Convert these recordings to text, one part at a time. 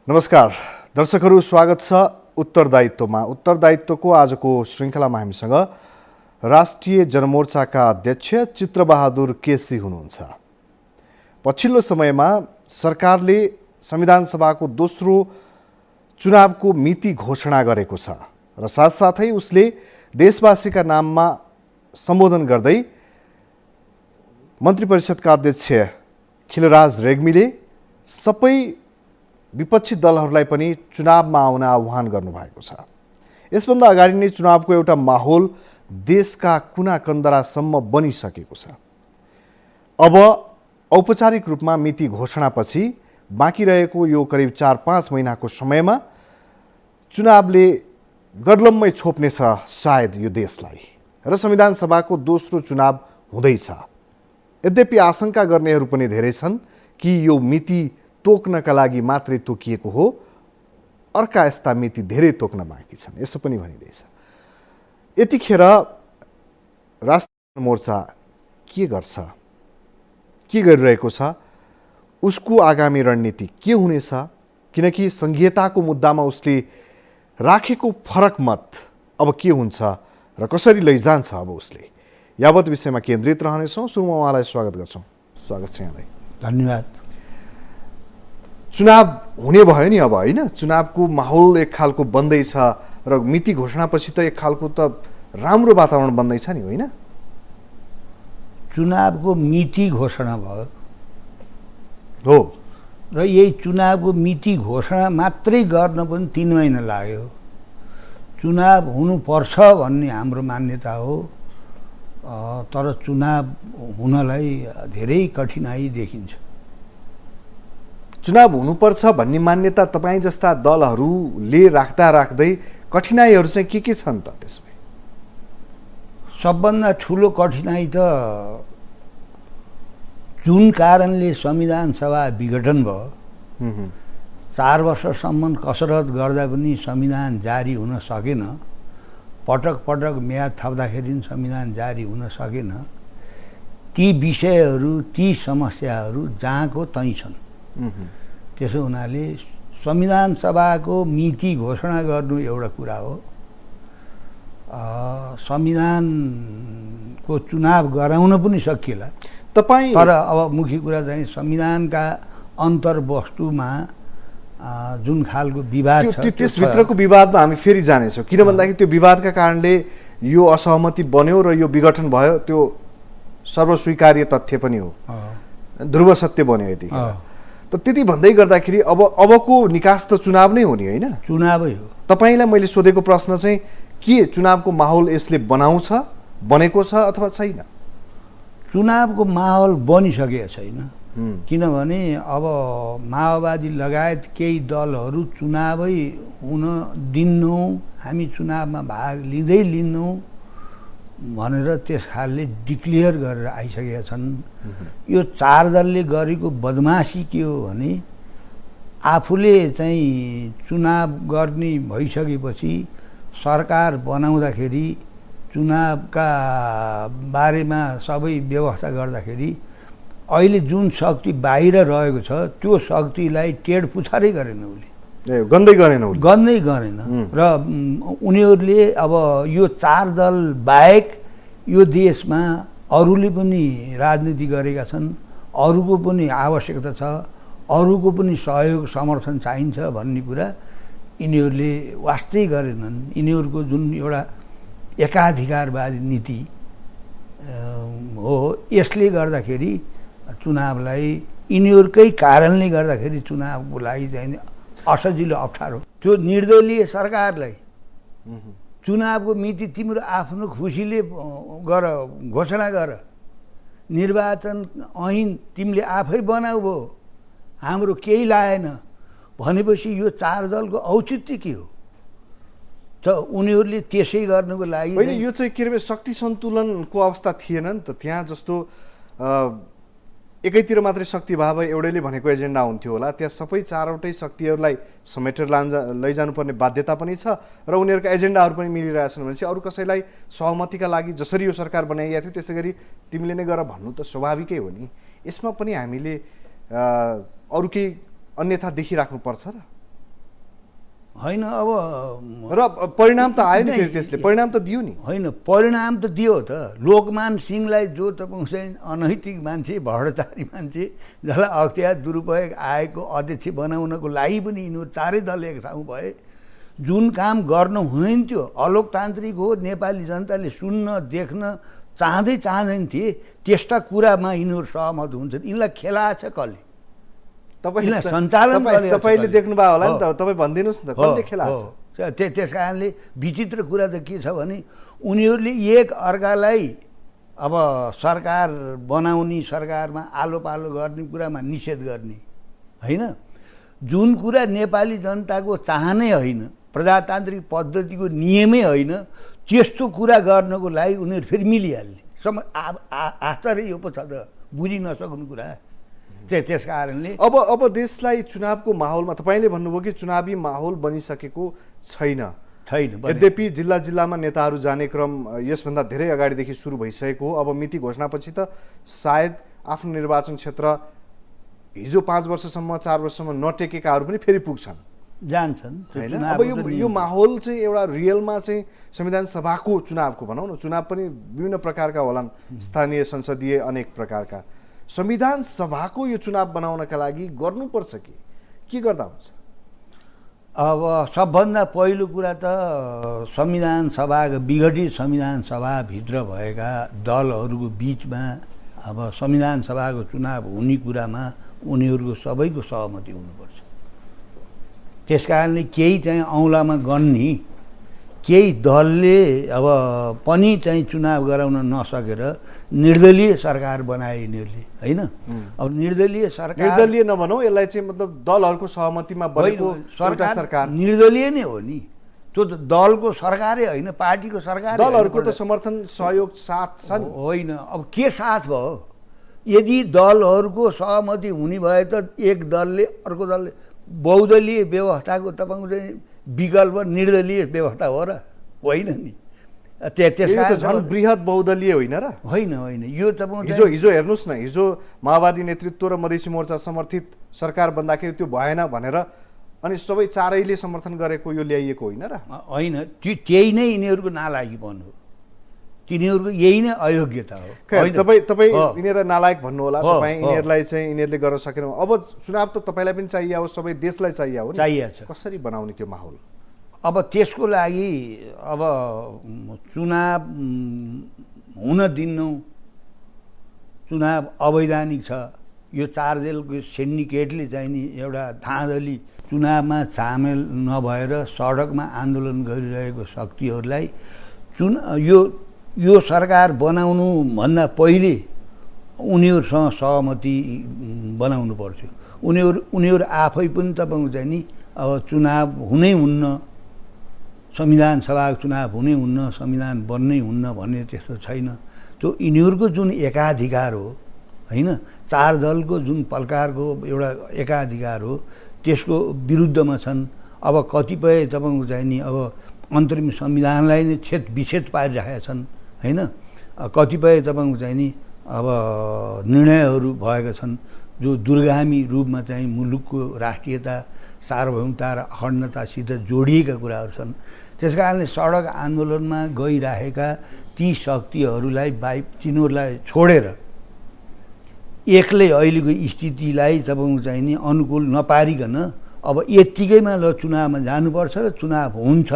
नमस्कार दर्शकहरू, स्वागत छ उत्तरदायित्वमा। उत्तरदायित्वको आजको श्रृङ्खलामा हामीसँग राष्ट्रिय जनमोर्चाका अध्यक्ष चित्रबहादुर केसी हुनुहुन्छ। पछिल्लो समयमा सरकारले संविधान सभाको दोस्रो चुनावको मिति घोषणा गरेको छ र साथसाथै उसले देशवासीका नाममा सम्बोधन गर्दै मन्त्री परिषदका अध्यक्ष खिलराज रेग्मीले सबै विपक्षी दलहरूलाई पनि चुनावमा आउन आह्वान गर्नुभएको छ। यसभन्दा अगाडि नै चुनावको एउटा माहौल देशका कुना कन्दरासम्म बनिसकेको छ। अब औपचारिक रूपमा मिति घोषणापछि बाँकी रहेको यो करिब 4-5 महिनाको समयमा चुनावले गडलम्मै छोप्नेछ सायद यो देशलाई र संविधान सभाको दोस्रो चुनाव हुँदैछ। यद्यपि आशंका गर्नेहरू पनि धेरै छन् कि यो मिति तोक्नका लागि मात्रै तोकिएको हो, अर्का यस्ता मिति धेरै तोक्न बाँकी छन्, यसो पनि भनिँदैछ। यतिखेर राष्ट्रिय मोर्चा के गर्छ, के गरिरहेको छ, उसको आगामी रणनीति के हुनेछ? किनकि संघीयताको मुद्दामा उसले राखेको फरक मत अब के हुन्छ र कसरी लैजान्छ अब उसले, यावत विषयमा केन्द्रित रहनेछौँ। सुरुमा उहाँलाई स्वागत गर्छौँ। स्वागत छ यहाँलाई। धन्यवाद। चुनाव हुने भयो नि अब, होइन? चुनावको माहौल एक खालको बन्दैछ र मिति घोषणापछि त एक खालको त राम्रो वातावरण बन्दैछ नि, होइन? चुनावको मिति घोषणा भयो हो र यही चुनावको मिति घोषणा मात्रै गर्न पनि 3 महिना लाग्यो। चुनाव हुनुपर्छ भन्ने हाम्रो मान्यता हो, तर चुनाव हुनलाई धेरै कठिनाइ देखिन्छ। चुनाव हुनुपर्छ भन्ने मान्यता तपाईँ जस्ता दलहरूले राख्दा राख्दै कठिनाइहरू चाहिँ के छन् त? त्यसमा सबभन्दा ठुलो कठिनाइ त जुन कारणले संविधान सभा विघटन भयो, 4 वर्षसम्म कसरत गर्दा पनि संविधान जारी हुन सकेन, पटक पटक म्याद थप्दाखेरि संविधान जारी हुन सकेन। ती विषयहरू, ती समस्याहरू जहाँको त्यहीँ छन्। त्यसो हुनाले संविधान सभाको मिति घोषणा गर्नु एउटा कुरा हो, संविधानको चुनाव गराउन पनि सकिएला। तपाईँ तर अब मुख्य कुरा चाहिँ संविधानका अन्तर्वस्तुमा जुन खालको विवाद छ, त्यसभित्रको विवादमा हामी फेरि जानेछौँ। किन भन्दाखेरि त्यो विवादका कारणले यो असहमति बन्यो र यो विघटन भयो, त्यो सर्वस्वीकार्य तथ्य पनि हो, ध्रुव सत्य बन्यो यतिखेर। त त्यति भन्दै गर्दाखेरि अबको निकास त चुनाव नै हो नि, होइन? चुनावै हो। तपाईँलाई मैले सोधेको प्रश्न चाहिँ के चुनावको माहौल यसले बनाउँछ, बनेको छ अथवा छैन? चुनावको माहौल बनिसकेको छैन, किनभने अब माओवादी लगायत केही दलहरू चुनावै हुन दिन्नौँ, हामी चुनावमा भाग लिन्नौँ भनेर त्यस खालले डिक्लेयर गरेर आइसकेका छन्। यो 4 दलले गरेको बदमासी के हो भने आफूले चाहिँ चुनाव गर्ने भइसकेपछि सरकार बनाउँदाखेरि चुनावका बारेमा सबै व्यवस्था गर्दाखेरि अहिले जुन शक्ति बाहिर रहेको छ त्यो शक्तिलाई टेढ पुछारै गरेन, उसले गन्दै गरेन र उनीहरूले अब यो 4 दल बाहेक यो देशमा अरूले पनि राजनीति गरेका छन्, अरूको पनि आवश्यकता छ, अरूको पनि सहयोग समर्थन चाहिन्छ भन्ने कुरा यिनीहरूले वास्तै गरेनन्। यिनीहरूको जुन एउटा एकाधिकारवादी नीति हो, यसले गर्दाखेरि चुनावलाई यिनीहरूकै कारणले गर्दाखेरि चुनावको लागि चाहिँ असजिलो अप्ठ्यारो। त्यो निर्दलीय सरकारलाई चुनावको मिति तिम्रो आफ्नो खुसीले गर, घोषणा गर, निर्वाचन ऐन तिमीले आफै बनाऊ भयो, हाम्रो केही लागेन भनेपछि यो 4 दलको औचित्य के हो त? उनीहरूले त्यसै गर्नुको लागि होइन, यो चाहिँ के अरे शक्ति सन्तुलनको अवस्था थिएन नि त त्यहाँ। जस्तो एकैतिर मात्रै शक्ति भाव एउटैले भनेको एजेन्डा हुन्थ्यो होला, त्यहाँ सबै 4वटै शक्तिहरूलाई समेटेर लैजानुपर्ने बाध्यता पनि छ र उनीहरूका एजेन्डाहरू पनि मिलिरहेछन् भनेपछि अरू कसैलाई सहमतिका लागि जसरी यो सरकार बनाइएको थियो त्यसै गरी तिमीले नै गर भन्नु त स्वाभाविकै हो नि। यसमा पनि हामीले अरू केही अन्यथा देखिराख्नुपर्छ र? होइन अब र परिणाम त आयो नि फेरि त्यसले परिणाम त दियो नि होइन परिणाम त दियो त लोकमान सिंहलाई जो तपाईँ चाहिँ अनैतिक मान्छे भ्रष्टाचारी मान्छे जसलाई अख्तियार दुरुपयोग आएको अध्यक्ष बनाउनको लागि पनि यिनीहरू चारै दल एक ठाउँ भए जुन काम गर्न हुँदैन थियो अलोकतान्त्रिक हो नेपाली जनताले सुन्न देख्न चाहँदैन थिए त्यस्ता कुरामा यिनीहरू सहमत हुन्छन् यिनलाई खेलाएछ कसले तपाईँले देख्नुभयो होला नि त तपाईँ भनिदिनुहोस् न त कसले खेलाएछ त्यस कारणले विचित्र कुरा त के छ भने उनीहरूले एक अर्कालाई अब सरकार बनाउने सरकारमा आलो पालो गर्ने कुरामा निषेध गर्ने होइन जुन कुरा नेपाली जनताको चाहनै होइन प्रजातान्त्रिक पद्धतिको नियमै होइन त्यस्तो कुरा गर्नको लागि उनीहरू फेरि मिलिहाल्ने आश्चर्य यो पो छ त बुझि नसक्नु कुरा त्यस कारणले अब देशलाई चुनावको माहौलमा तपाईँले भन्नुभयो कि चुनावी माहौल बनिसकेको छैन यद्यपि जिल्ला जिल्लामा नेताहरू जाने क्रम यसभन्दा धेरै अगाडिदेखि सुरु भइसकेको हो अब मिति घोषणापछि त सायद आफ्नो निर्वाचन क्षेत्र हिजो 5 वर्षसम्म 4 वर्षसम्म नटेकेकाहरू पनि फेरि पुग्छन् जान्छन् होइन अब यो माहौल चाहिँ एउटा रियलमा चाहिँ संविधान सभाको चुनावको भनौँ न चुनाव पनि विभिन्न प्रकारका होलान् स्थानीय संसदीय अनेक प्रकारका संविधान सभाको यो चुनाव बनाउनका लागि गर्नुपर्छ के गर्दा हुन्छ अब सबभन्दा पहिलो कुरा त संविधान सभाको विघटित संविधान सभाभित्र भएका दलहरूको बिचमा अब संविधान सभाको चुनाव हुने कुरामा उनीहरूको सबैको सहमति हुनुपर्छ त्यस कारणले केही चाहिँ औँलामा गन्ने केही दलले अब पनि चाहिँ चुनाव गराउन नसकेर निर्दलीय सरकार बनाए यिनीहरूले होइन अब निर्दलीय नभनौँ यसलाई चाहिँ मतलब दलहरूको सहमतिमा बनेको सरकार निर्दलीय नै हो नि त्यो त दलको सरकारै होइन पार्टीको सरकार दलहरूको त समर्थन सहयोग साथ छ नि होइन अब के साथ भयो यदि दलहरूको सहमति हुने भए त एक दलले अर्को दलले बहुदलीय व्यवस्थाको तपाईँको चाहिँ विकल्प निर्दलीय व्यवस्था हो र होइन नि त्यसमा झन् बृहत बहुदलीय होइन र होइन यो तपाईँ हिजो हेर्नुहोस् न हिजो माओवादी नेतृत्व र मधेसी मोर्चा समर्थित सरकार बन्दाखेरि त्यो भएन भनेर अनि सबै चारैले समर्थन गरेको यो ल्याइएको होइन र होइन त्यही नै यिनीहरूको नालायकीपन हो तिनीहरूको यही नै अयोग्यता हो तपाईँ यिनीहरूलाई नालायक भन्नु होला तपाईँ यिनीहरूलाई चाहिँ यिनीहरूले गर्न सकेन अब चुनाव त तपाईँलाई पनि चाहिए हो सबै देशलाई चाहिए हो चाहिएको छ कसरी बनाउने त्यो माहौल अब त्यसको लागि अब चुनाव हुन दिन्नौँ चुनाव अवैधानिक छ यो 4 दलको सिन्डिकेटले चाहिँ नि एउटा धाँधली चुनावमा सामेल नभएर सडकमा आन्दोलन गरिरहेको शक्तिहरूलाई यो सरकार बनाउनुभन्दा पहिले उनीहरूसँग सहमति बनाउनु पर्थ्यो उनीहरू आफै पनि तपाईँको चाहिँ नि अब चुनाव हुनै हुन्न संविधान सभाको चुनाव हुनै हुन्न संविधान बन्नै हुन्न भन्ने त्यस्तो छैन त्यो यिनीहरूको जुन एकाधिकार हो होइन 4 दलको जुन प्रकारको एउटा एकाधिकार हो त्यसको विरुद्धमा छन् अब कतिपय तपाईँको चाहिँ नि अब अन्तरिम संविधानलाई नै विच्छेद पारिरहेका छन् होइन कतिपय तपाईँको चाहिँ नि अब निर्णयहरू भएका छन् जो दूरगामी रूपमा चाहिँ मुलुकको राष्ट्रियता सार्वभौमता र अखण्डतासित जोडिएका कुराहरू छन् त्यस कारणले सडक आन्दोलनमा गइरहेका ती शक्तिहरूलाई तिनीहरूलाई छोडेर एक्लै अहिलेको स्थितिलाई तपाईँको चाहिँ नि अनुकूल नपारिकन अब यत्तिकैमा ल चुनावमा जानुपर्छ र चुनाव हुन्छ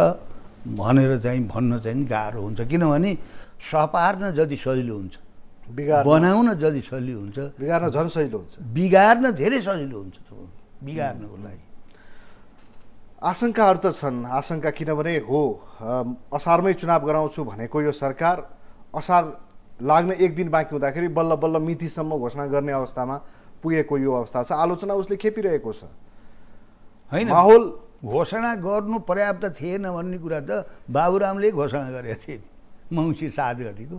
भनेर चाहिँ भन्न चाहिँ गाह्रो हुन्छ किनभने सपार्न जति सजिलो हुन्छ बनाउन जति सजिलो हुन्छ बिगार्न झन् सजिलो हुन्छ बिगार्न धेरै सजिलो हुन्छ बिगार्नको लागि आशंकाहरू त छन् आशंका किनभने हो असारमै चुनाव गराउँछु भनेको यो सरकार असार लाग्न 1 दिन बाँकी हुँदाखेरि बल्ल बल्ल मितिसम्म घोषणा गर्ने अवस्थामा पुगेको यो अवस्था छ आलोचना उसले खेपिरहेको छ होइन माहौल घोषणा गर्नु पर्याप्त थिएन भन्ने कुरा त बाबुरामले घोषणा गरेका थिए मङ्सिर 7 गतिको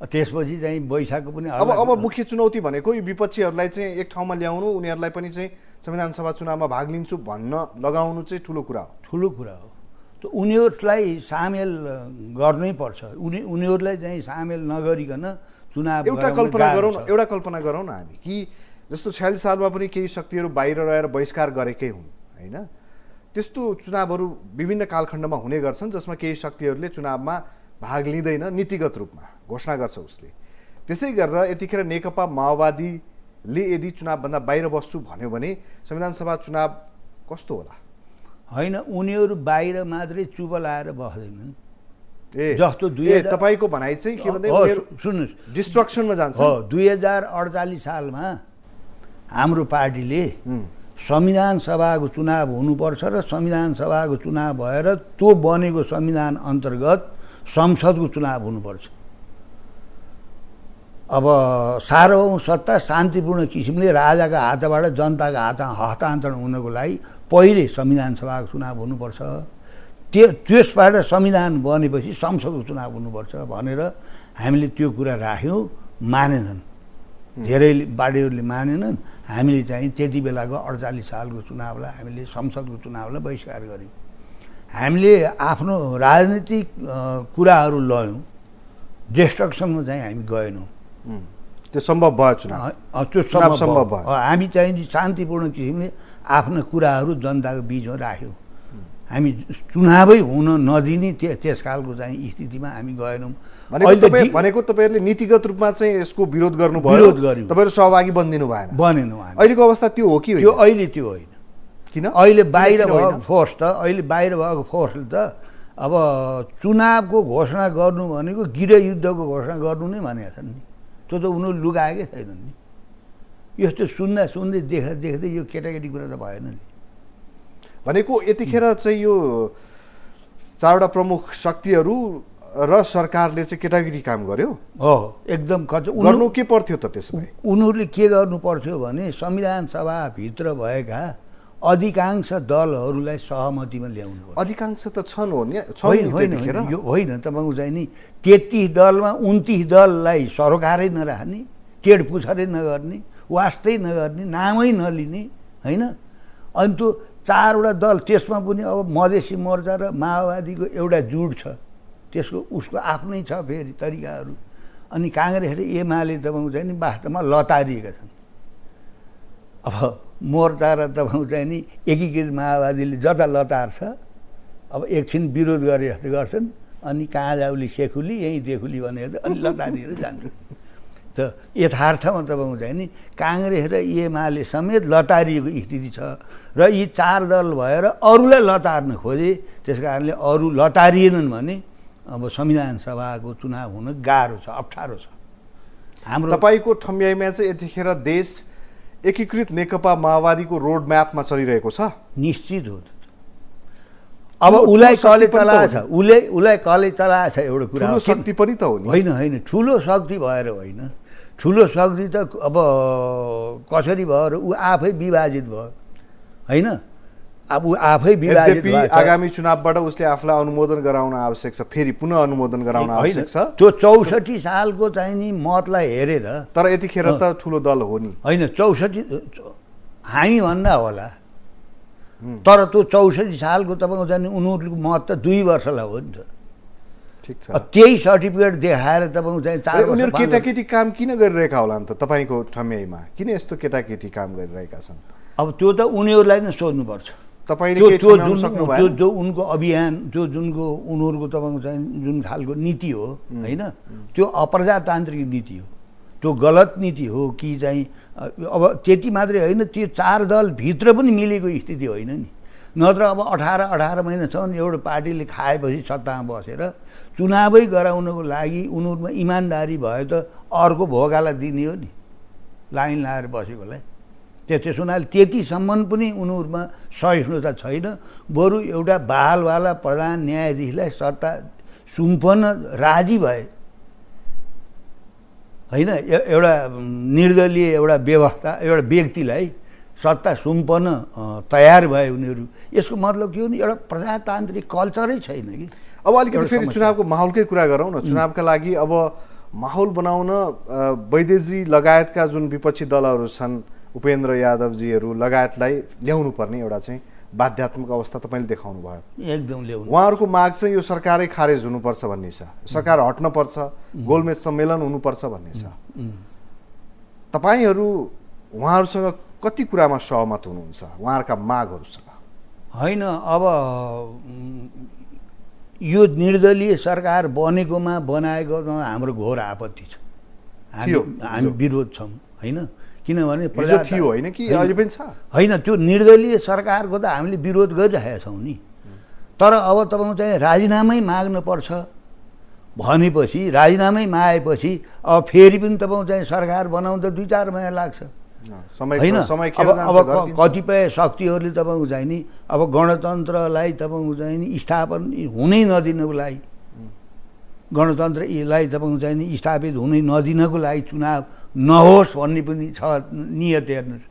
त्यसपछि चाहिँ वैशाखको पनि अब मुख्य चुनौती भनेको यो विपक्षीहरूलाई चाहिँ एक ठाउँमा ल्याउनु उनीहरूलाई पनि चाहिँ संविधान सभा चुनावमा भाग लिन्छु भन्न लगाउनु चाहिँ ठुलो कुरा हो त उनीहरूलाई सामेल गर्नै पर्छ उनीहरूलाई चाहिँ सामेल नगरिकन चुनाव एउटा कल्पना गरौँ न हामी कि जस्तो 46 सालमा पनि केही शक्तिहरू बाहिर रहेर बहिष्कार गरेकै हुन् होइन त्यस्तो चुनावहरू विभिन्न कालखण्डमा हुने गर्छन् जसमा केही शक्तिहरूले चुनावमा भाग लिँदैन, नीतिगत रूपमा घोषणा गर्छ उसले। त्यसै गरेर यतिखेर नेकपा माओवादीले यदि चुनावभन्दा बाहिर बस्छु भन्यो भने संविधान सभा चुनाव कस्तो होला? होइन, उनीहरू बाहिर मात्रै चुप लाएर बस्दैनन्। जस्तो तपाईँको भनाइ चाहिँ के भन्दै सुन्नुहोस्, डिस्ट्रक्सनमा जान्छ। 2048 सालमा हाम्रो पार्टीले संविधान सभाको चुनाव हुनुपर्छ र संविधान सभाको चुनाव भएर त्यो बनेको संविधान अन्तर्गत संसदको चुनाव हुनुपर्छ। अब सार्वभौम सत्ता शान्तिपूर्ण किसिमले राजाका हातबाट जनताका हातमा हस्तान्तरण हुनको लागि पहिले संविधान सभाको चुनाव हुनुपर्छ। त्यसबाट संविधान बनेपछि संसदको चुनाव हुनुपर्छ भनेर हामीले त्यो कुरा राख्यौँ। मानेनन्, धेरै पार्टीहरूले मानेनन्। हामीले चाहिँ त्यति बेलाको 48 सालको चुनावलाई हामीले संसदको चुनावलाई बहिष्कार गऱ्यौँ। हामीले आफ्नो राजनीतिक कुराहरू लयौँ, डिस्ट्रक्सनमा चाहिँ हामी गएनौँ। त्यो सम्भव भयो, चुनाव त्यो सम्भव भयो। हामी चाहिँ शान्तिपूर्ण किसिमले आफ्ना कुराहरू जनताको बिचमा राख्यौँ। हामी चुनावै हुन नदिने त्यस खालको चाहिँ स्थितिमा हामी गएनौँ। भनेको तपाईँहरूले नीतिगत रूपमा चाहिँ यसको विरोध गर्नुभयो, विरोध गर्यौँ, तपाईँहरू सहभागी बनिदिनु भएन। बनेनौँ। अहिलेको अवस्था त्यो हो कि त्यो अहिले त्यो होइन। किन? अहिले बाहिर भएको फोर्स त अहिले बाहिर भएको फोर्सले त अब चुनावको घोषणा गर्नु भनेको गृहयुद्धको घोषणा गर्नु नै भनेका छन् नि। त्यो त उनीहरू लुगाएकै छैनन् नि। यस्तो सुन्दै देख्दै यो केटाकेटी कुरा त भएन नि। भनेको यतिखेर चाहिँ यो चारवटा प्रमुख शक्तिहरू र सरकारले चाहिँ केटाकेटी काम गर्यो। हो, एकदम गर्नु के पर्थ्यो त त्यसमा? उनीहरूले के गर्नु पर्थ्यो भने संविधान सभाभित्र भएका अधिकांश दलहरूलाई सहमतिमा ल्याउनु पर्छ। अधिकांश त छन् हो नि? होइन, तपाईँको चाहिँ नि 33 दलमा 29 दललाई सरकारै नराख्ने, टेड पुछारै नगर्ने, वास्तै नगर्ने, नामै नलिने, होइन। अनि त्यो 4वटा दल, त्यसमा पनि अब मधेसी मोर्चा र माओवादीको एउटा जुट छ, उसको आफ्नै छ फेरि तरिकाहरू। अनि काङ्ग्रेस र एमाले तपाईँको चाहिँ नि वास्तवमा लतारिएका छन्। अब मोर्चा र तपाईँको चाहिँ नि एकीकृत माओवादीले जता लतार्छ, अब एकछिन विरोध गरे जस्तो गर्छन्, अनि कहाँ जाउली सेखुली यहीँ देखुली भनेर अनि लतारिएर जान्छ। त यथार्थमा तपाईँको चाहिँ नि काङ्ग्रेस र एमाले समेत लतारिएको स्थिति छ र यी 4 दल भएर अरूलाई लतार्न खोजे। त्यस कारणले अरू लतारिएनन् भने अब संविधान सभाको चुनाव हुन गाह्रो छ, अप्ठ्यारो छ। हाम्रो तपाईँको ठम्याइमा चाहिँ यतिखेर देश एकीकृत नेकपा माओवादीको रोड म्यापमा चलिरहेको छ? निश्चित हो। अब उसलाई कसले चलाएको छ, उसलाई कसले चलाएको छ एउटा कुरा। ठुलो शक्ति पनि त हो नि? होइन, ठुलो शक्ति भएर होइन। ठुलो शक्ति त अब कसरी भएर ऊ आफै विभाजित भयो, होइन। अब ऊ आफै विभाजित भयो। आगामी चुनावबाट उसले आफूलाई अनुमोदन गराउन आवश्यक छ, फेरि पुनः अनुमोदन गराउन आवश्यक छ। त्यो 64 सालको चाहिँ नि मतलाई हेरेर। तर यतिखेर त ठुलो दल हो नि? होइन, 64 हामी भन्दा होला, तर त्यो 64 सालको तपाईँको चाहिँ उनीहरूको मत त 2 वर्षलाई हो नि त। ठिक छ। त्यही सर्टिफिकेट देखाएर तपाईँको चाहिँ 4 वर्ष। उनीहरू केटाकेटी काम किन गरिरहेका होला नि त तपाईँको ठम्याइमा? किन यस्तो केटाकेटी काम गरिरहेका छन्? अब त्यो त उनीहरूलाई नै सोध्नुपर्छ। तपाईँले जो उनको अभियान, जुनको उनीहरूको तपाईँको चाहिँ जुन खालको नीति हो, होइन, त्यो अप्रजातान्त्रिक नीति हो, त्यो गलत नीति हो कि चाहिँ। अब त्यति मात्रै होइन, त्यो 4 दलभित्र पनि मिलेको स्थिति होइन नि। नत्र अब 18 महिनासम्म एउटा पार्टीले खाएपछि सत्तामा बसेर चुनावै गराउनको लागि उनीहरूमा इमान्दारी भयो त अर्को भोगालाई दिने हो नि, लाइन लाएर बसेकोलाई। त्यसो हुनाले त्यतिसम्म पनि उनीहरूमा सहिष्णुता छैन। बरु एउटा बहालवाला प्रधान न्यायाधीशलाई सत्ता सुम्पन राजी भए, होइन, एउटा निर्दलीय एउटा व्यवस्था, एउटा व्यक्तिलाई सत्ता सुम्पन तयार भए उनीहरू। यसको मतलब के हो नि, एउटा प्रजातान्त्रिक कल्चरै छैन कि। अब अलिकति फेरि चुनावको माहौलकै कुरा गरौँ न। चुनावका लागि अब माहौल बनाउन वैद्यजी लगायतका जुन विपक्षी दलहरू छन्, उपेन्द्र यादवजीहरू लगायतलाई ल्याउनु पर्ने एउटा चाहिँ बाध्यात्मक अवस्था तपाईँले देखाउनु भयो। एकदम ल्याउनु। उहाँहरूको माग चाहिँ यो सरकारै खारेज हुनुपर्छ भन्ने छ, सरकार हट्न पर्छ, गोलमेज सम्मेलन हुनुपर्छ भन्ने छ। तपाईँहरू उहाँहरूसँग कति कुरामा सहमत हुनुहुन्छ उहाँहरूका मागहरूसँग? होइन अब यो निर्दलीय सरकार बनेकोमा बनाएकोमा हाम्रो घोर आपत्ति छ। हामी विरोध छौँ होइन, किनभने हिजो थियो होइन कि अहिले पनि छ होइन, त्यो निर्दलीय सरकारको त हामीले विरोध गरिरहेका छौँ नि। तर अब तपाईँ चाहिँ राजीनामै माग्नुपर्छ भनेपछि, राजीनामै मागेपछि अब फेरि पनि तपाईँ चाहिँ सरकार बनाउँदा 2-4 महिना लाग्छ होइन। अब कतिपय शक्तिहरूले तपाईँको चाहिँ नि अब गणतन्त्रलाई तपाईँको चाहिँ नि स्थापन हुनै नदिनको लागि, गणतन्त्रलाई तपाईँको चाहिँ नि स्थापित हुनै नदिनको लागि चुनाव नहोस् भन्ने पनि छ नियत हेर्नुहोस्।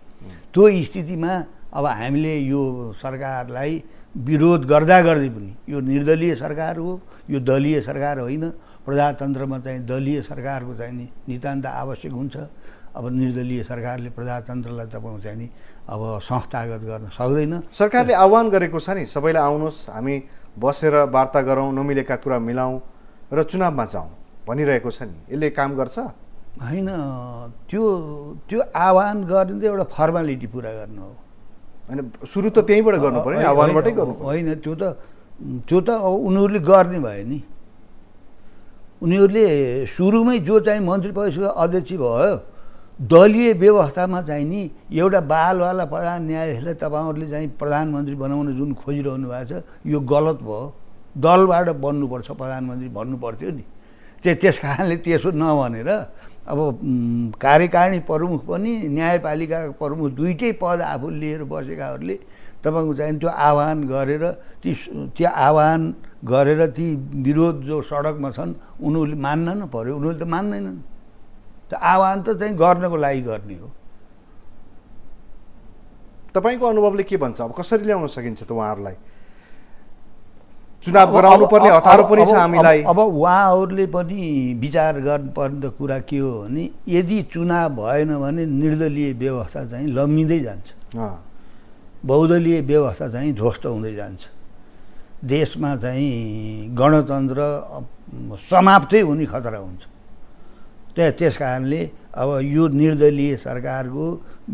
त्यो स्थितिमा अब हामीले यो सरकारलाई विरोध गर्दा गर्दै पनि, यो निर्दलीय सरकार हो, यो दलीय सरकार होइन। प्रजातन्त्रमा चाहिँ दलीय सरकारको चाहिँ नि नितान्त आवश्यक हुन्छ। अब निर्दलीय सरकारले प्रजातन्त्रलाई तपाईँ चाहिँ नि अब संस्थागत गर्न सक्दैन। सरकारले आह्वान गरेको छ नि, सबैलाई आउनुहोस्, हामी बसेर वार्ता गरौँ, नमिलेका कुरा मिलाउँ र चुनावमा जाउँ भनिरहेको छ नि, यसले काम गर्छ? होइन, त्यो आह्वान गर्ने त एउटा फर्मालिटी पुरा गर्नु हो होइन, सुरु त त्यहीँबाट गर्नु पऱ्यो, आह्वानबाटै गर्नु होइन। त्यो त अब उनीहरूले गर्ने भयो नि। उनीहरूले सुरुमै जो चाहिँ मन्त्री परिषदको अध्यक्ष भयो, दलीय व्यवस्थामा चाहिँ नि एउटा बालवाला प्रधान न्यायाधीशलाई तपाईँहरूले चाहिँ प्रधानमन्त्री बनाउन जुन खोजिरहनु भएको छ, यो गलत भयो। दलबाट बन्नुपर्छ प्रधानमन्त्री भन्नु पर्थ्यो नि। त्यस कारणले त्यसो नभनेर अब कार्यकारिणी प्रमुख पनि न्यायपालिका प्रमुख दुईटै पद आफू लिएर बसेकाहरूले तपाईँको चाहिँ त्यो आह्वान गरेर त्यो आह्वान गरेर ती विरोध जो सडकमा छन् उनीहरूले मान्न न पर्यो। उनीहरूले त मान्दैनन्। त्यो आह्वान त चाहिँ गर्नको लागि गर्ने हो। तपाईँको अनुभवले के भन्छ? अब कसरी ल्याउन सकिन्छ त उहाँहरूलाई? चुनाव गराउनु पर्ने हतारो पनि छ हामीलाई। अब उहाँहरूले पनि विचार गर्नुपर्ने कुरा के हो भने, यदि चुनाव भएन भने निर्दलीय व्यवस्था चाहिँ लम्मिँदै जान्छ, बहुदलीय व्यवस्था चाहिँ ध्वस्त हुँदै जान्छ, देशमा चाहिँ गणतन्त्र समाप्तै हुने खतरा हुन्छ। त्यस कारणले अब यो निर्दलीय सरकारको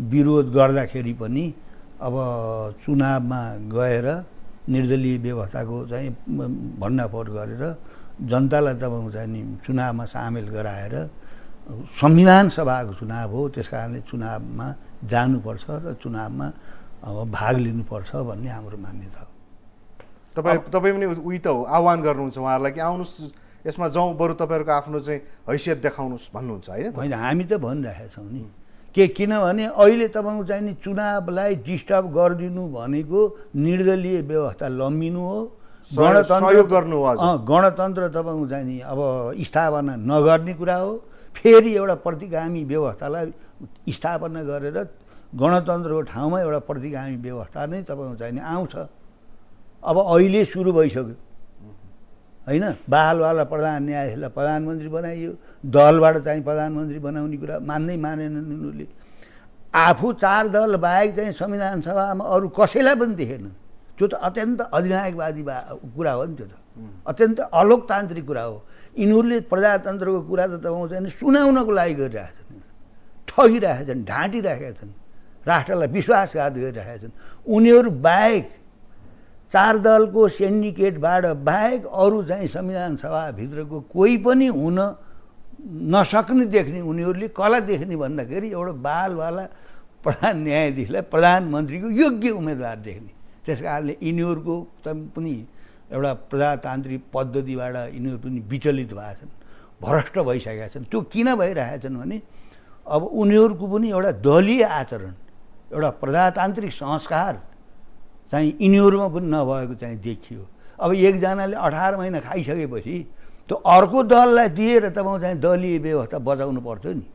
विरोध गर्दाखेरि पनि अब चुनावमा गएर निर्दलीय व्यवस्थाको चाहिँ भण्डाफोड गरेर जनतालाई तपाईँको चाहिँ नि चुनावमा सामेल गराएर, संविधान सभाको चुनाव हो, त्यस कारणले चुनावमा जानुपर्छ र चुनावमा अब भाग लिनुपर्छ भन्ने हाम्रो मान्यता हो। तपाईँ पनि उही त हो, आह्वान गर्नुहुन्छ उहाँहरूलाई कि आउनुहोस् यसमा जाउँ, बरु तपाईँहरूको आफ्नो चाहिँ हैसियत देखाउनुहोस् भन्नुहुन्छ होइन? होइन, हामी त भनिरहेका छौँ नि। किनभने अहिले तपाईँको चाहिँ नि चुनावलाई डिस्टर्ब गरिदिनु भनेको निर्दलीय व्यवस्था लम्बिनु हो, सहयोग गर्नु हो। गणतन्त्र तपाईँको चाहिँ नि अब स्थापना नगर्ने कुरा हो। फेरि एउटा प्रतिगामी व्यवस्थालाई स्थापना गरेर गणतन्त्रको ठाउँमा एउटा प्रतिगामी व्यवस्था नै तपाईँको चाहिँ नि आउँछ। अब अहिले सुरु भइसक्यो होइन। बालवाला प्रधान न्यायाधीशलाई प्रधानमन्त्री बनाइयो, दलबाट चाहिँ प्रधानमन्त्री बनाउने कुरा मानेनन् उनीहरूले। आफू 4 दल बाहेक चाहिँ संविधान सभामा अरू कसैलाई पनि देखेनन्। त्यो त अत्यन्त अधिनायकवादी कुरा हो नि। त्यो त अत्यन्त अलोकतान्त्रिक कुरा हो। यिनीहरूले प्रजातन्त्रको कुरा त तपाईँको चाहिँ सुनाउनको लागि गरिरहेका छन्, ठगिरहेका छन्, ढाँटिरहेका छन्, राष्ट्रलाई विश्वासघात गरिरहेका छन्। उनीहरू बाहेक 4 दलको सिन्डिकेटबाट बाहेक अरू चाहिँ संविधान सभाभित्रको कोही पनि हुन नसक्ने देख्ने उनीहरूले। कसलाई देख्ने भन्दाखेरि एउटा बालवाला प्रधान न्यायाधीशलाई प्रधानमन्त्रीको योग्य उम्मेदवार देख्ने। त्यस कारणले यिनीहरूको पनि एउटा प्रजातान्त्रिक पद्धतिबाट यिनीहरू पनि विचलित भएका छन्, भ्रष्ट भइसकेका छन्। त्यो किन भइरहेका छन् भने अब उनीहरूको पनि एउटा दलीय आचरण, एउटा प्रजातान्त्रिक संस्कार चाहिँ यिनीहरूमा पनि नभएको चाहिँ देखियो। अब एकजनाले 18 महिना खाइसकेपछि त्यो अर्को दललाई दिएर तपाईँ चाहिँ दलीय व्यवस्था बचाउनु पर्थ्यो नि,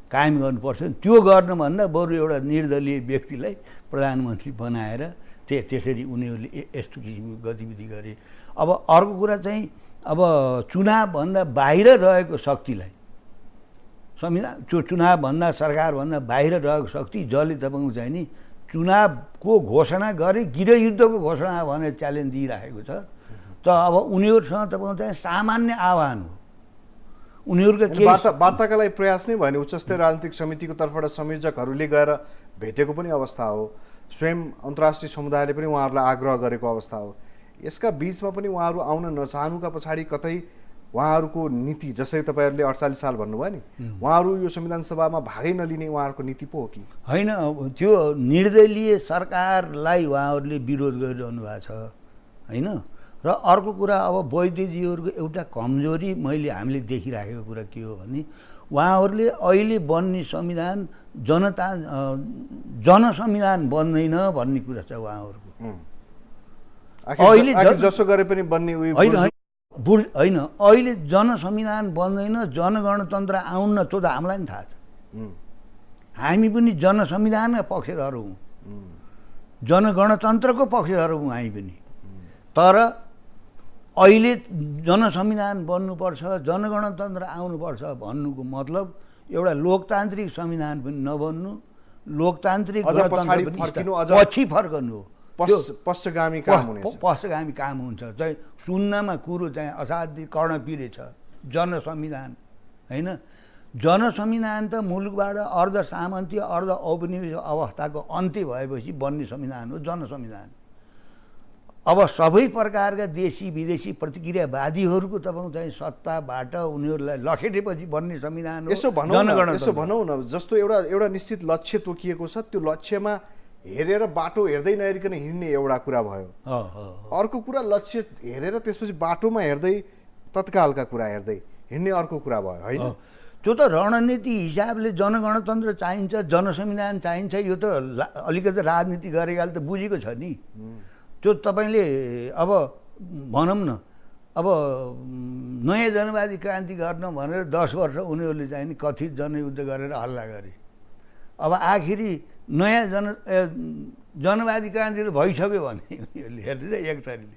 कायम गर्नुपर्छ नि। त्यो गर्नुभन्दा बरु एउटा निर्दलीय व्यक्तिलाई प्रधानमन्त्री बनाएर त्यसरी उनीहरूले यस्तो किसिमको गतिविधि गरे। अब अर्को कुरा चाहिँ अब चुनावभन्दा बाहिर रहेको शक्तिलाई, संविधान चुनावभन्दा सरकारभन्दा बाहिर रहेको शक्ति जसले तपाईँको चाहिँ नि चुनावको घोषणा गरे गृहयुद्धको घोषणा भनेर च्यालेन्ज दिइराखेको छ। त अब उनीहरूसँग तपाईँको चाहिँ सामान्य आह्वान हो। उनीहरूका वार्ताका लागि प्रयास नै भयो नि। उच्चस्तरीय राजनीतिक समितिको तर्फबाट संयोजकहरूले गएर भेटेको पनि अवस्था हो। स्वयं अन्तर्राष्ट्रिय समुदायले पनि उहाँहरूलाई आग्रह गरेको अवस्था हो। यसका बिचमा पनि उहाँहरू आउन नचाहनुका पछाडि कतै उहाँहरूको नीति, जसरी तपाईँहरूले 48 साल भन्नुभयो नि, उहाँहरू यो संविधान सभामा भागै नलिने उहाँहरूको नीति पो हो कि होइन? त्यो निर्दलीय सरकारलाई उहाँहरूले विरोध गरिरहनु भएको छ होइन। र अर्को कुरा, अब वैद्यजीहरूको एउटा कमजोरी हामीले देखिराखेको कुरा के हो भने उहाँहरूले अहिले बन्ने संविधान जनसंविधान बन्दैन भन्ने कुरा छ उहाँहरूको। अहिले जसो गरे पनि बन्ने होइन, अहिले जनसंविधान बन्दैन, जनगणतन्त्र आउन्न, त्यो त हामीलाई पनि थाहा छ। हामी पनि जनसंविधानका पक्षधर हौँ, जनगणतन्त्रको पक्षधर हौँ हामी पनि। तर अहिले जनसंविधान बन्नुपर्छ, जनगणतन्त्र आउनुपर्छ भन्नुको मतलब एउटा लोकतान्त्रिक संविधान पनि नबन्नु, लोकतान्त्रिक पछि फर्कनु हो। पश्चगामी काम हुनेछ, पश्चगामी काम हुन्छ। चाहिँ सुन्नमा कुरो चाहिँ असाध्यै कर्णपिरे छ जनसंविधान होइन। जनसंविधान त मुलुकबाट अर्ध सामन्तीय अर्ध औपनिवेशिक अवस्थाको अन्त्य भएपछि बन्ने संविधान हो जनसंविधान। अब सबै प्रकारका देशी विदेशी प्रतिक्रियावादीहरूको तपाईँको चाहिँ सत्ताबाट उनीहरूलाई लखेटेपछि बन्ने संविधान हो। यसो भनौँ न, जस्तो एउटा निश्चित लक्ष्य तोकिएको छ, त्यो लक्ष्यमा हेरेर बाटो हेर्दै नहेरिकन हिँड्ने एउटा कुरा भयो। अर्को कुरा लक्ष्य हेरेर त्यसपछि बाटोमा हेर्दै तत्कालका कुरा हेर्दै हिँड्ने अर्को कुरा भयो होइन। त्यो त रणनीति हिसाबले जनगणतन्त्र चाहिन्छ, जनसंविधान चाहिन्छ, यो त अलिकति राजनीति गरेकाले त बुझेको छ नि। त्यो तपाईँले अब भनौँ न, अब नयाँ जनवादी क्रान्ति गर्न भनेर 10 वर्ष उनीहरूले चाहिँ नि कथित जनयुद्ध गरेर हल्ला गरे। अब आखिरी नयाँ जनवादी क्रान्ति त भइसक्यो भने उनीहरूले हेर्नु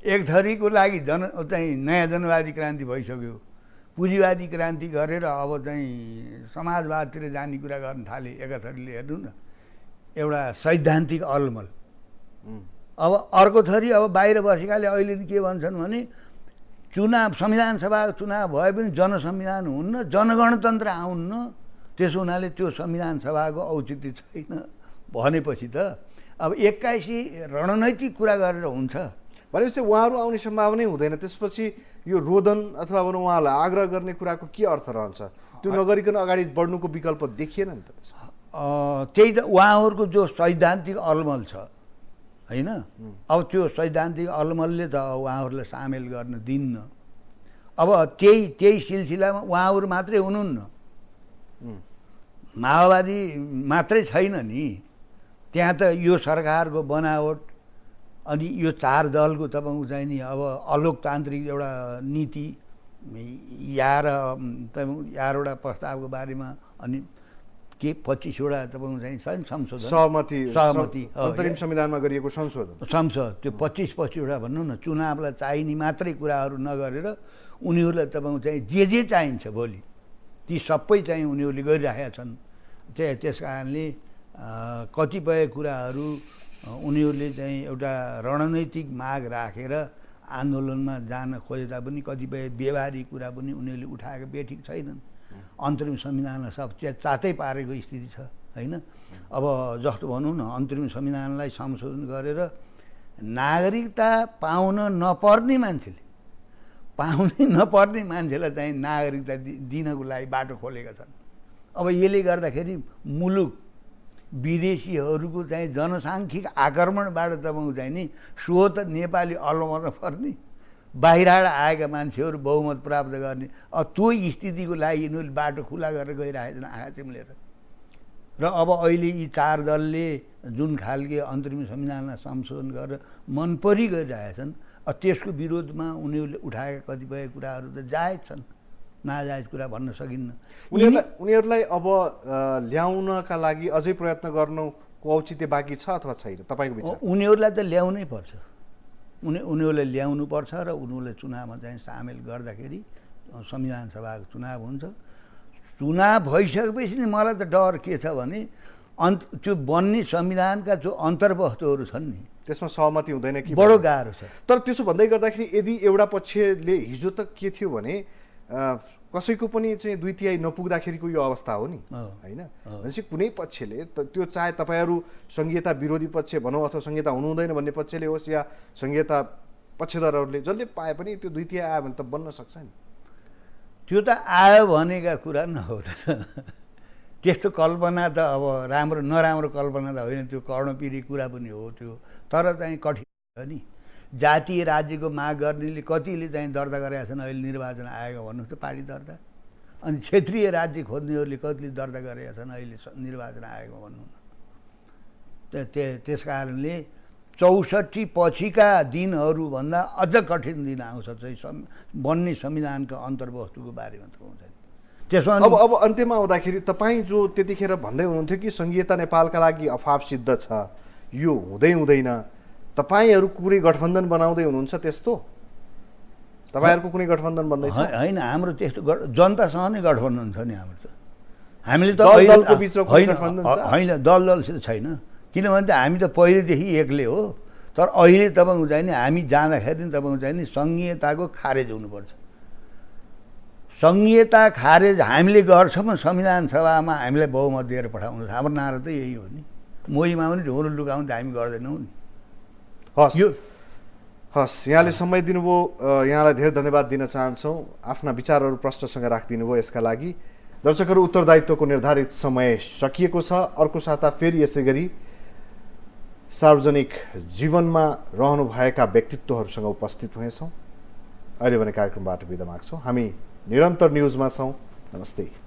एक थरीको लागि चाहिँ नयाँ जनवादी क्रान्ति भइसक्यो। पुँजीवादी क्रान्ति गरेर अब चाहिँ समाजवादतिर जाने कुरा गर्न थाले एकाथरीले। हेर्नु न, एउटा सैद्धान्तिक अलमल। अब अर्को थरी अब बाहिर बसेकाले अहिले के भन्छन् भने चुनाव, संविधान सभाको चुनाव भए पनि जनसंविधान हुन्न, जनगणतन्त्र आउन्न, त्यसो हुनाले त्यो संविधान सभाको औचित्य छैन भनेपछि त अब 21 रणनैतिक कुरा गरेर हुन्छ भनेपछि उहाँहरू आउने सम्भावनै हुँदैन। त्यसपछि यो रोदन अथवा भनौँ उहाँलाई आग्रह गर्ने कुराको के अर्थ रहन्छ? त्यो नगरिकन अगाडि बढ्नुको विकल्प देखिएन नि त। त्यही त उहाँहरूको जो सैद्धान्तिक अलमल छ होइन, अब त्यो सैद्धान्तिक अलमलले त उहाँहरूलाई सामेल गर्न दिन्न। अब त्यही सिलसिलामा उहाँहरू मात्रै हुनुहुन्न, माओवादी मात्रै छैन नि त्यहाँ त। यो सरकारको बनावट अनि यो 4 दलको तपाईँको चाहिँ नि अब अलोकतान्त्रिक एउटा नीति 11वटा प्रस्तावको बारेमा अनि के 25वटा तपाईँको चाहिँ छ नि संशोधन, सहमति अन्तरिम संविधानमा गरिएको संशोधन त्यो 25-25वटा भनौँ न चुनावलाई चाहिने मात्रै कुराहरू नगरेर उनीहरूलाई तपाईँको चाहिँ जे चाहिन्छ भोलि ती सबै चाहिँ उनीहरूले गरिराखेका छन्। त्यस कारणले कतिपय कुराहरू उनीहरूले चाहिँ एउटा रणनैतिक माग राखेर आन्दोलनमा जान खोजे तापनि कतिपय व्यवहारिक कुरा पनि उनीहरूले उठाएको बेठिक छैनन्। अन्तरिम संविधानलाई सब चातै पारेको स्थिति छ होइन। अब जस्तो भनौँ न, अन्तरिम संविधानलाई संशोधन गरेर नागरिकता पाउन नपर्ने मान्छेलाई चाहिँ नागरिकता दिनको लागि बाटो खोलेका छन्। अब यसले गर्दाखेरि मुलुक विदेशीहरूको चाहिँ जनसाङ्ख्यिक आक्रमणबाट तपाईँको चाहिँ नि स्वत नेपाली अलमत पर्ने, बाहिरबाट आएका मान्छेहरू बहुमत प्राप्त गर्ने, अब त्यो स्थितिको लागि यिनीहरूले बाटो खुला गरेर गइरहेछन् आँखा चिम्लेर। र अब अहिले यी 4 दलले जुन खालके अन्तरिम संविधानलाई संशोधन गरेर मनपरी गरिरहेछन्, त्यसको विरोधमा उनीहरूले उठाएका कतिपय कुराहरू त जायज छन्, नाजायज कुरा भन्न सकिन्न। उनीहरूलाई अब ल्याउनका लागि अझै प्रयत्न गर्नुको औचित्य बाँकी छ अथवा छैन तपाईँको विचार? उनीहरूलाई त ल्याउनै पर्छ, उनीहरूलाई ल्याउनु पर्छ र उनीहरूलाई चुनावमा चाहिँ सामेल गर्दाखेरि संविधान सभाको चुनाव हुन्छ। चुनाव भइसकेपछि नि मलाई त डर के छ भने त्यो बन्ने संविधानका जो अन्तर्वस्तुहरू छन् नि त्यसमा सहमति हुँदैन कि बडो गाह्रो छ। तर त्यसो भन्दै गर्दाखेरि यदि एउटा पक्षले हिजो त के थियो भने कसैको पनि चाहिँ 2/3 नपुग्दाखेरिको यो अवस्था हो नि होइन। भनेपछि कुनै पक्षले त्यो चाहे तपाईँहरू संघीयता विरोधी पक्ष भनौँ अथवा संघीयता हुनु हुँदैन भन्ने पक्षले होस् या संघीयता पक्षधरहरूले जसले पाए पनि त्यो 2/3 आयो भने त बन्न सक्छ नि। त्यो त आयो भनेका कुरा नहो त। त्यस्तो कल्पना त अब राम्रो नराम्रो कल्पना त होइन, त्यो कर्णपिरी कुरा पनि हो त्यो, तर चाहिँ कठिन छ नि। जातीय राज्यको माग गर्नेले कतिले चाहिँ दर्ता गरेका छन् अहिले निर्वाचन आयोग भन्नुहोस् त पार्टी दर्ता, अनि क्षेत्रीय राज्य खोज्नेहरूले कतिले दर्ता गरेका छन् अहिले निर्वाचन आयोगमा भन्नु न। त्यस कारणले 64 पछिका दिनहरूभन्दा अझ कठिन दिन आउँछ चाहिँ बन्ने संविधानका अन्तर्वस्तुको बारेमा त हुन्छ। त्यसमा अब अन्त्यमा आउँदाखेरि तपाईँ जो त्यतिखेर भन्दै हुनुहुन्थ्यो कि संघीयता नेपालका लागि अफाप सिद्ध छ, यो हुँदै हुँदैन, तपाईँहरू कुनै गठबन्धन बनाउँदै हुनुहुन्छ त्यस्तो? तपाईँहरूको कुनै गठबन्धन बन्दैछ? होइन, हाम्रो त्यस्तो जनतासँग नै गठबन्धन छ नि हाम्रो त। हामीले त दलको बिचमा गठबन्धन छ? होइन, दलसित छैन, किनभने त हामी त पहिलेदेखि एक्लै हो। तर अहिले तपाईँको चाहिँ नि हामी जाँदाखेरि तपाईँको चाहिँ नि सङ्घीयताको खारेज हुनुपर्छ। सङ्घीयता खारेज हामीले गर्छौँ संविधान सभामा हामीलाई बहुमत दिएर पठाउनु, हाम्रो नारा त यही हो नि। मोहीमा पनि ढोलो लुकाउनु त हामी गर्दैनौँ नि। हस्, यहाँले समय दिनुभयो, यहाँलाई धेरै धन्यवाद दिन चाहन्छौँ। आफ्ना विचारहरू प्रश्नसँग राखिदिनु भयो, यसका लागि। दर्शकहरू, उत्तरदायित्वको निर्धारित समय सकिएको छ। अर्को साता फेरि यसै गरी सार्वजनिक जीवनमा रहनुभएका व्यक्तित्वहरूसँग उपस्थित हुनेछौँ। अहिले भने कार्यक्रमबाट बिदा माग्छौँ। हामी निरन्तर न्युजमा छौँ। नमस्ते।